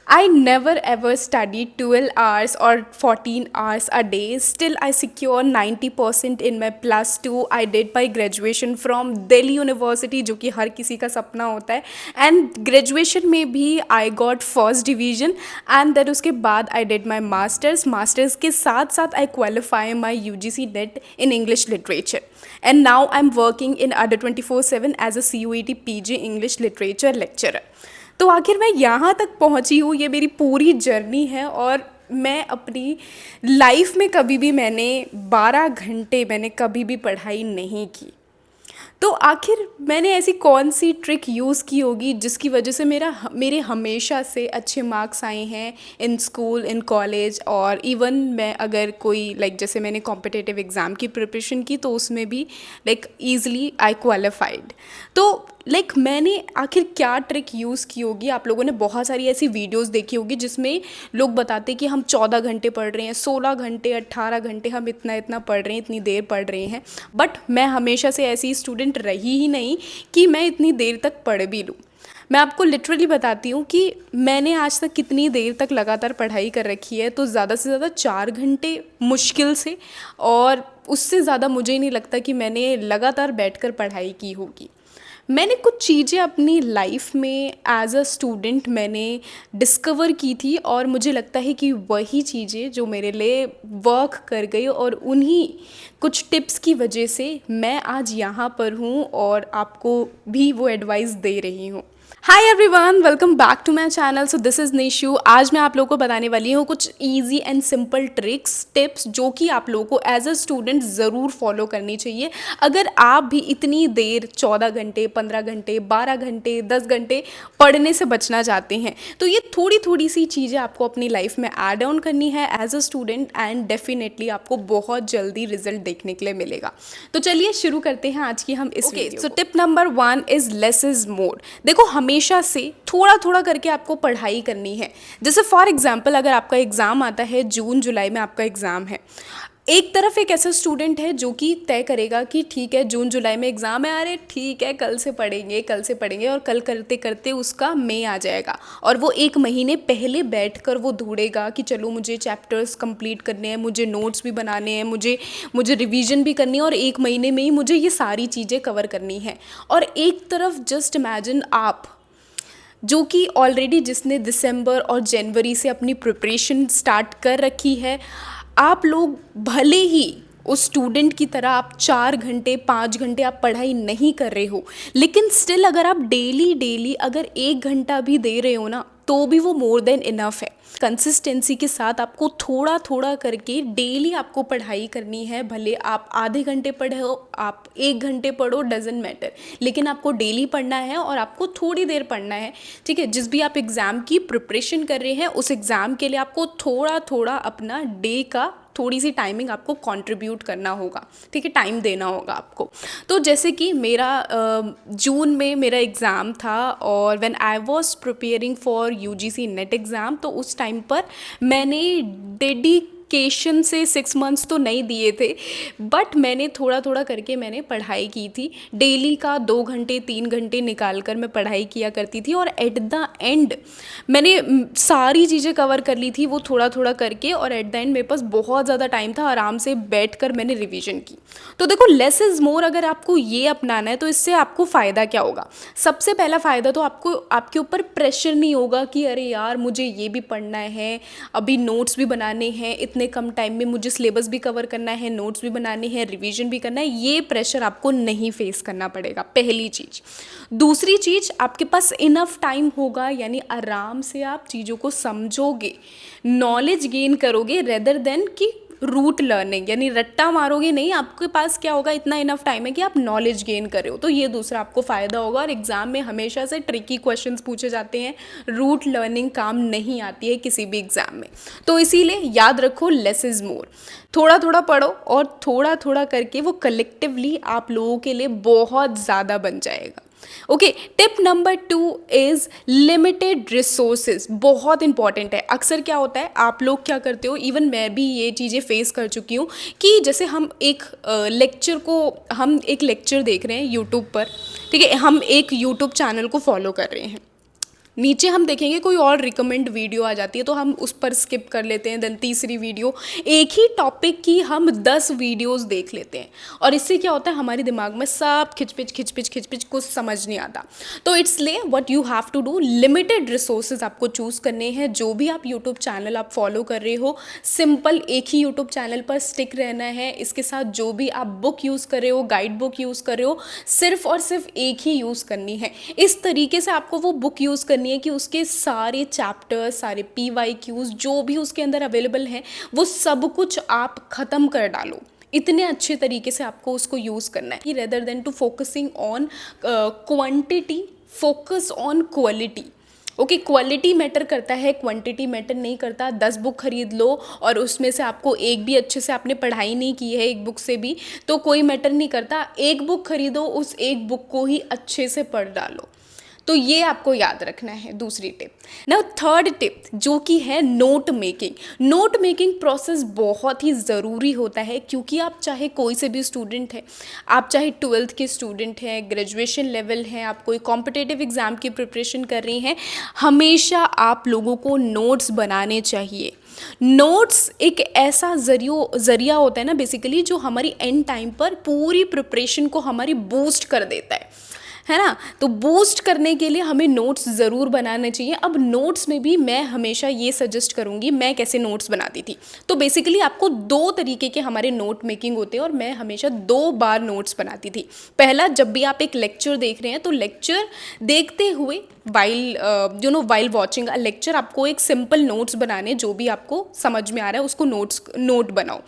I never ever studied 12 hours or 14 hours a day. Still, I secure 90% in my plus two. I did my graduation from Delhi University, जो कि हर किसी का सपना होता है. And graduation में भी I got first division. And then उसके बाद I did my masters. Masters के साथ साथ I qualify my UGC NET in English literature. And now I'm working in Adda 24/7 as a CUET PG English literature lecturer. तो आखिर मैं यहाँ तक पहुँची हूँ, ये मेरी पूरी जर्नी है. और मैं अपनी लाइफ में कभी भी मैंने 12 घंटे मैंने कभी भी पढ़ाई नहीं की. तो आखिर मैंने ऐसी कौन सी ट्रिक यूज़ की होगी जिसकी वजह से मेरे हमेशा से अच्छे मार्क्स आए हैं इन स्कूल, इन कॉलेज. और इवन मैं अगर कोई जैसे मैंने कॉम्पिटिटिव एग्ज़ाम की प्रिपरेशन की तो उसमें भी ईज़िली आई क्वालिफाइड. तो मैंने आखिर क्या ट्रिक यूज़ की होगी. आप लोगों ने बहुत सारी ऐसी वीडियोस देखी होगी जिसमें लोग बताते कि हम 14 घंटे पढ़ रहे हैं, 16 घंटे, 18 घंटे हम इतना इतना पढ़ रहे हैं, इतनी देर पढ़ रहे हैं. बट मैं हमेशा से ऐसी स्टूडेंट रही ही नहीं कि मैं इतनी देर तक पढ़ भी लूँ. मैं आपको लिटरली बताती हूँ कि मैंने आज तक कितनी देर तक लगातार पढ़ाई कर रखी है. तो ज़्यादा से ज़्यादा 4 घंटे मुश्किल से, और उससे ज़्यादा मुझे नहीं लगता कि मैंने लगातार बैठकर पढ़ाई की होगी. मैंने कुछ चीज़ें अपनी लाइफ में एज अ स्टूडेंट मैंने डिस्कवर की थी, और मुझे लगता है कि वही चीज़ें जो मेरे लिए वर्क कर गई, और उन्हीं कुछ टिप्स की वजह से मैं आज यहाँ पर हूँ और आपको भी वो एडवाइस दे रही हूँ. Hi everyone, welcome back to my channel. So this is Nishu. आज मैं आप लोगों को बताने वाली हूँ कुछ easy and simple tricks, tips जो कि आप लोगों को एज अ स्टूडेंट ज़रूर फॉलो करनी चाहिए अगर आप भी इतनी देर 14 घंटे, 15 घंटे, 12 घंटे, 10 घंटे पढ़ने से बचना चाहते हैं. तो ये थोड़ी थोड़ी सी चीज़ें आपको अपनी लाइफ में ऐड ऑन करनी है as a student, and definitely आपको बहुत जल्दी रिजल्ट देखने के लिए मिलेगा. तो चलिए शुरू करते हैं आज की हम इस video. So tip number 1 is less is more. देखो, हमेशा से थोड़ा थोड़ा करके आपको पढ़ाई करनी है. जैसे फॉर एग्जांपल अगर आपका एग्ज़ाम आता है जून जुलाई में, आपका एग्ज़ाम है, एक तरफ एक ऐसा स्टूडेंट है जो कि तय करेगा कि ठीक है जून जुलाई में एग्ज़ाम है, अरे ठीक है कल से पढ़ेंगे कल से पढ़ेंगे, और कल करते करते उसका मई आ जाएगा, और वो एक महीने पहले बैठकर वो ढूंढेगा कि चलो मुझे चैप्टर्स कंप्लीट करने हैं, मुझे नोट्स भी बनाने हैं, मुझे रिवीजन भी करनी है, और एक महीने में ही मुझे ये सारी चीज़ें कवर करनी है. और एक तरफ जस्ट इमेजिन आप, जो कि ऑलरेडी जिसने दिसंबर और जनवरी से अपनी प्रिपरेशन स्टार्ट कर रखी है, आप लोग भले ही उस स्टूडेंट की तरह आप 4 घंटे 5 घंटे आप पढ़ाई नहीं कर रहे हो, लेकिन स्टिल अगर आप डेली डेली अगर 1 घंटा भी दे रहे हो ना, तो भी वो मोर देन इनफ है. कंसिस्टेंसी के साथ आपको थोड़ा थोड़ा करके डेली आपको पढ़ाई करनी है. भले आप आधे घंटे पढ़ो, आप 1 घंटे पढ़ो, डजेंट मैटर, लेकिन आपको डेली पढ़ना है और आपको थोड़ी देर पढ़ना है. ठीक है, जिस भी आप एग्ज़ाम की प्रिपरेशन कर रहे हैं उस एग्ज़ाम के लिए आपको थोड़ा थोड़ा अपना डे का थोड़ी सी टाइमिंग आपको कंट्रीब्यूट करना होगा. ठीक है, टाइम देना होगा आपको. तो जैसे कि मेरा जून में मेरा एग्ज़ाम था, और when I was preparing for UGC net exam, तो उस टाइम पर मैंने डेडिकेशन से 6 मंथ्स तो नहीं दिए थे, बट मैंने थोड़ा थोड़ा करके मैंने पढ़ाई की थी. डेली का 2 घंटे 3 घंटे निकाल कर मैं पढ़ाई किया करती थी, और एट द एंड मैंने सारी चीज़ें कवर कर ली थी वो थोड़ा थोड़ा करके, और एट द एंड मेरे पास बहुत ज़्यादा टाइम था, आराम से बैठकर मैंने रिवीजन की. तो देखो, लेस इज़ मोर अगर आपको ये अपनाना है तो इससे आपको फ़ायदा क्या होगा. सबसे पहला फ़ायदा तो आपको आपके ऊपर प्रेशर नहीं होगा कि अरे यार मुझे ये भी पढ़ना है, अभी नोट्स भी बनाने हैं, इतने कम टाइम में मुझे सिलेबस भी कवर करना है, नोट्स भी बनाने हैं, रिवीजन भी करना है. ये प्रेशर आपको नहीं फेस करना पड़ेगा, पहली चीज़. दूसरी चीज़, आपके पास इनफ टाइम होगा, यानी आराम से आप चीज़ों को समझोगे, नॉलेज गेन करोगे, रेदर देन कि रूट लर्निंग यानी रट्टा मारोगे नहीं. आपके पास क्या होगा, इतना इनफ टाइम है कि आप नॉलेज गेन कर रहे हो. तो ये दूसरा आपको फ़ायदा होगा. और एग्ज़ाम में हमेशा से ट्रिकी क्वेश्चंस पूछे जाते हैं, रूट लर्निंग काम नहीं आती है किसी भी एग्ज़ाम में. तो इसीलिए याद रखो, लेस इज़ मोर. थोड़ा थोड़ा पढ़ो, और थोड़ा थोड़ा करके वो कलेक्टिवली आप लोगों के लिए बहुत ज़्यादा बन जाएगा. Okay, tip number 2 is limited resources. बहुत इंपॉर्टेंट है. अक्सर क्या होता है, आप लोग क्या करते हो, इवन मैं भी ये चीज़ें फेस कर चुकी हूँ, कि जैसे हम एक लेक्चर देख रहे हैं यूट्यूब पर. ठीक है, हम एक यूट्यूब चैनल को फॉलो कर रहे हैं, नीचे हम देखेंगे कोई और रिकमेंड वीडियो आ जाती है तो हम उस पर स्किप कर लेते हैं। देन तीसरी वीडियो, एक ही टॉपिक की हम 10 वीडियोस देख लेते हैं और इससे क्या होता है हमारे दिमाग में सब खिचपिच कुछ समझ नहीं आता। तो इसलिए what you have to do, limited resources आपको चूज़ करने हैं। जो भी आप यूट्यूब चैनल आप फॉलो कर रहे हो, सिंपल एक ही यूट्यूब चैनल पर स्टिक रहना है। इसके साथ जो भी आप बुक यूज़ कर रहे हो, गाइड बुक यूज़ कर रहे हो, सिर्फ और सिर्फ एक ही यूज़ करनी है। इस तरीके से आपको वो बुक यूज़ करनी है कि उसके सारे चैप्टर्स, सारे PYQs जो भी उसके अंदर अवेलेबल हैं, वो सब कुछ आप ख़त्म कर डालो। इतने अच्छे तरीके से आपको उसको यूज़ करना है कि rather than to focusing on quantity, focus on quality. Okay, quality matter करता है, क्वांटिटी मैटर नहीं करता। 10 बुक खरीद लो और उसमें से आपको एक भी अच्छे से आपने पढ़ाई नहीं की है एक बुक से भी, तो कोई मैटर नहीं करता। एक बुक खरीदो, उस एक बुक को ही अच्छे से पढ़ डालो। तो ये आपको याद रखना है दूसरी टिप। ना थर्ड टिप जो कि है note making. Note making process बहुत ही ज़रूरी होता है क्योंकि आप चाहे कोई से भी स्टूडेंट है, आप चाहे 12th के स्टूडेंट हैं, ग्रेजुएशन लेवल हैं, आप कोई कॉम्पिटिटिव एग्ज़ाम की प्रिपरेशन कर रही हैं, हमेशा आप लोगों को नोट्स बनाने चाहिए। नोट्स एक ऐसा ज़रिया होता है ना बेसिकली, जो हमारी एंड टाइम पर पूरी प्रिपरेशन को हमारी बूस्ट कर देता है ना। तो बूस्ट करने के लिए हमें नोट्स ज़रूर बनाने चाहिए। अब नोट्स में भी मैं हमेशा ये सजेस्ट करूँगी, मैं कैसे नोट्स बनाती थी। तो बेसिकली आपको 2 तरीके के हमारे नोट मेकिंग होते हैं और मैं हमेशा 2 बार नोट्स बनाती थी। पहला, जब भी आप एक लेक्चर देख रहे हैं तो लेक्चर देखते हुए वाइल वॉचिंग अ लेक्चर आपको एक सिंपल नोट्स बनाने, जो भी आपको समझ में आ रहा है उसको नोट बनाओ।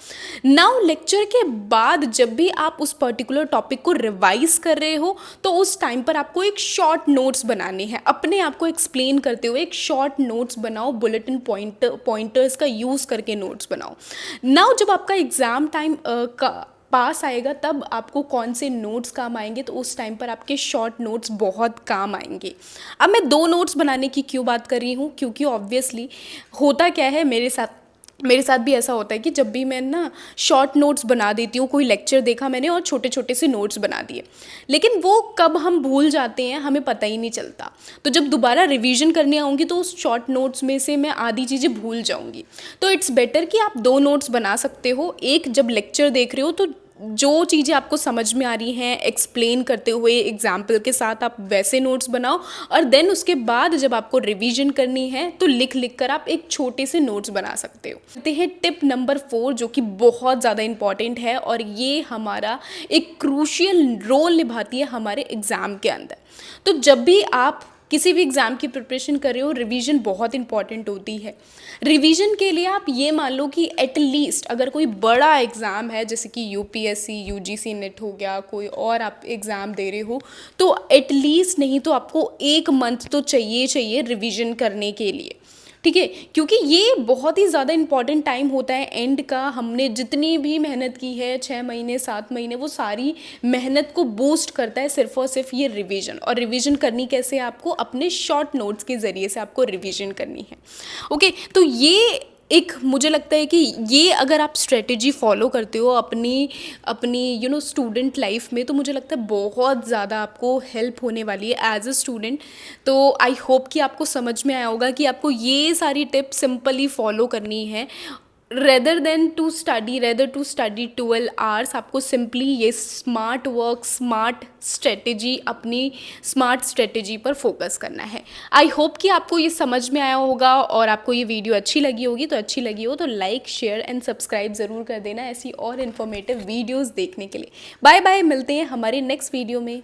नाउ लेक्चर के बाद जब भी आप उस पर्टिकुलर टॉपिक को रिवाइज कर रहे हो तो उस टाइम पर आपको एक शॉर्ट नोट्स बनाने हैं। अपने आप को एक्सप्लेन करते हुए एक शॉर्ट नोट्स बनाओ, बुलेटिन पॉइंटर्स का यूज़ करके नोट्स बनाओ। नाउ जब आपका एग्ज़ाम टाइम पास आएगा तब आपको कौन से नोट्स काम आएंगे, तो उस टाइम पर आपके शॉर्ट नोट्स बहुत काम आएंगे। अब मैं 2 नोट्स बनाने की क्यों बात कर रही हूँ, क्योंकि ऑब्वियसली होता क्या है, मेरे साथ भी ऐसा होता है कि जब भी मैं ना शॉर्ट नोट्स बना देती हूँ, कोई लेक्चर देखा मैंने और छोटे छोटे से नोट्स बना दिए, लेकिन वो कब हम भूल जाते हैं हमें पता ही नहीं चलता। तो जब दोबारा रिवीजन करने आऊँगी तो उस शॉर्ट नोट्स में से मैं आधी चीज़ें भूल जाऊँगी। तो इट्स बेटर कि आप 2 नोट्स बना सकते हो। एक, जब लेक्चर देख रहे हो तो जो चीज़ें आपको समझ में आ रही हैं एक्सप्लेन करते हुए एग्जाम्पल के साथ आप वैसे नोट्स बनाओ, और देन उसके बाद जब आपको रिवीजन करनी है तो लिख कर आप एक छोटे से नोट्स बना सकते हो। कहते हैं टिप नंबर 4 जो कि बहुत ज़्यादा इंपॉर्टेंट है और ये हमारा एक क्रूशियल रोल निभाती है हमारे एग्ज़ाम के अंदर। तो जब भी आप किसी भी एग्ज़ाम की प्रिपरेशन कर रहे हो, रिवीजन बहुत इंपॉर्टेंट होती है। रिवीजन के लिए आप ये मान लो कि एटलीस्ट अगर कोई बड़ा एग्ज़ाम है जैसे कि UPSC UGC नेट हो गया, कोई और आप एग्ज़ाम दे रहे हो, तो एटलीस्ट नहीं तो आपको 1 मंथ तो चाहिए रिवीजन करने के लिए, ठीक है। क्योंकि ये बहुत ही ज़्यादा इंपॉर्टेंट टाइम होता है एंड का। हमने जितनी भी मेहनत की है 6 महीने 7 महीने, वो सारी मेहनत को बूस्ट करता है सिर्फ और सिर्फ ये रिवीजन। और रिवीजन करनी कैसे है, आपको अपने शॉर्ट नोट्स के ज़रिए से आपको रिवीजन करनी है। ओके, तो ये एक मुझे लगता है कि ये अगर आप स्ट्रेटेजी फॉलो करते हो अपनी स्टूडेंट लाइफ में, तो मुझे लगता है बहुत ज़्यादा आपको हेल्प होने वाली है एज अ स्टूडेंट। तो आई होप कि आपको समझ में आया होगा कि आपको ये सारी टिप्स सिंपली फॉलो करनी है। रेदर टू स्टडी 12 आवर्स, आपको सिंपली ये स्मार्ट वर्क, स्मार्ट स्ट्रेटेजी, अपनी स्मार्ट स्ट्रेटेजी पर फोकस करना है। आई होप कि आपको ये समझ में आया होगा और आपको ये वीडियो अच्छी लगी होगी। तो अच्छी लगी हो तो लाइक शेयर एंड सब्सक्राइब ज़रूर कर देना ऐसी और इन्फॉर्मेटिव वीडियोज़ देखने के लिए। बाय बाय, मिलते हैं हमारे नेक्स्ट वीडियो में।